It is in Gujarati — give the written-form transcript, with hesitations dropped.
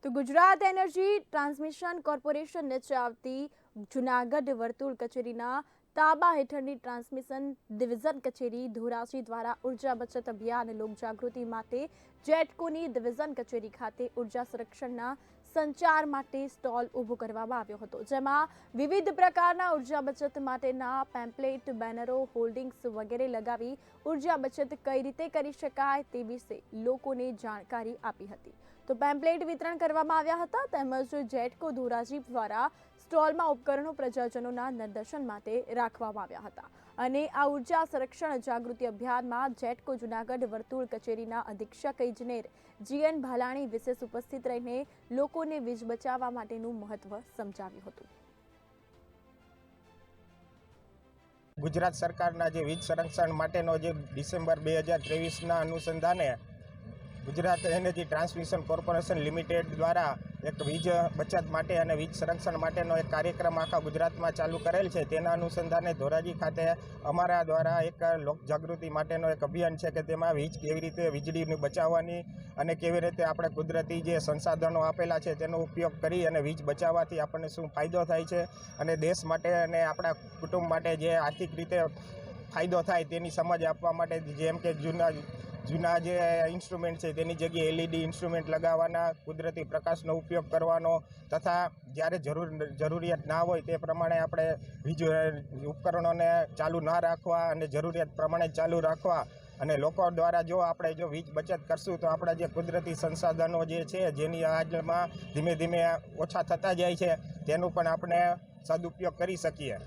તો ગુજરાત એનર્જી ટ્રાન્સમિશન કોર્પોરેશન નીચે આવતી જૂનાગઢ વર્તુળ કચેરીના તાબા હેઠળની ટ્રાન્સમિશન ડિવિઝન કચેરી ધોરાજી દ્વારા ઉર્જા બચત અભિયાન લોકજાગૃતિ માટે જેટકોની ડિવિઝન કચેરી ખાતે ઉર્જા સંરક્ષણના સંચાર માટે સ્ટોલ ઊભો કરવામાં આવ્યો હતો, જેમાં વિવિધ પ્રકારના ઉર્જા બચત માટેના પેમ્પલેટ, બેનરો, હોર્ડિંગ્સ વગેરે લગાવી ઉર્જા બચત કઈ રીતે કરી શકાય તે વિશે લોકોને જાણકારી આપી હતી। તો પેમ્પલેટ વિતરણ કરવામાં આવ્યા હતા, તેમજ જેટકો ધોરાજી દ્વારા સ્ટોલમાં ઉપકરણો પ્રજાજનોના નિદર્શન માટે રાખવામાં આવ્યા હતા અને આ ઉર્જા સંરક્ષણ જાગૃતિ અભિયાનમાં જેટકો જૂનાગઢ વર્તુળ કચેરીના અધિક્ષક ઇજનેર જીએન ભાલાણી વિશેષ ઉપસ્થિત રહીને લોકોને વીજ બચાવવા માટેનું મહત્વ સમજાવ્યું હતું। ગુજરાત સરકારના જે વીજ સંરક્ષણ માટેનો જે ડિસેમ્બર 2023ના અનુસંધાને Gujarat energy transmission corporation limited દ્વારા એક વીજ બચત માટે અને વીજ સંરક્ષણ માટેનો એક કાર્યક્રમ આખા ગુજરાતમાં ચાલુ કરેલ છે। તેના અનુસંધાને ધોરાજી ખાતે અમારા દ્વારા એક લોક જાગૃતિ માટેનો એક અભિયાન છે કે તેમાં વીજ કેવી રીતે વીજળીને બચાવવાની અને કેવી રીતે આપણે કુદરતી જે સંસાધનો આપેલા છે તેનો ઉપયોગ કરી અને વીજ બચાવવાથી આપણને શું ફાયદો થાય છે અને દેશ માટે અને આપણા કુટુંબ માટે જે આર્થિક રીતે ફાયદો થાય તેની સમજ આપવા માટે, જેમ કે જૂના જે ઇન્સ્ટ્રુમેન્ટ છે તેની જગ્યાએ એલઈડી ઇન્સ્ટ્રુમેન્ટ લગાવવાના, કુદરતી પ્રકાશનો ઉપયોગ કરવાનો તથા જ્યારે જરૂરિયાત ના હોય તે પ્રમાણે આપણે વીજ ઉપકરણોને ચાલુ ના રાખવા અને જરૂરિયાત પ્રમાણે ચાલુ રાખવા અને લોકો દ્વારા જો આપણે વીજ બચત કરશું તો આપણા જે કુદરતી સંસાધનો જે છે જેની આજમાં ધીમે ધીમે ઓછા થતા જાય છે તેનું પણ આપણે સદુપયોગ કરી શકીએ।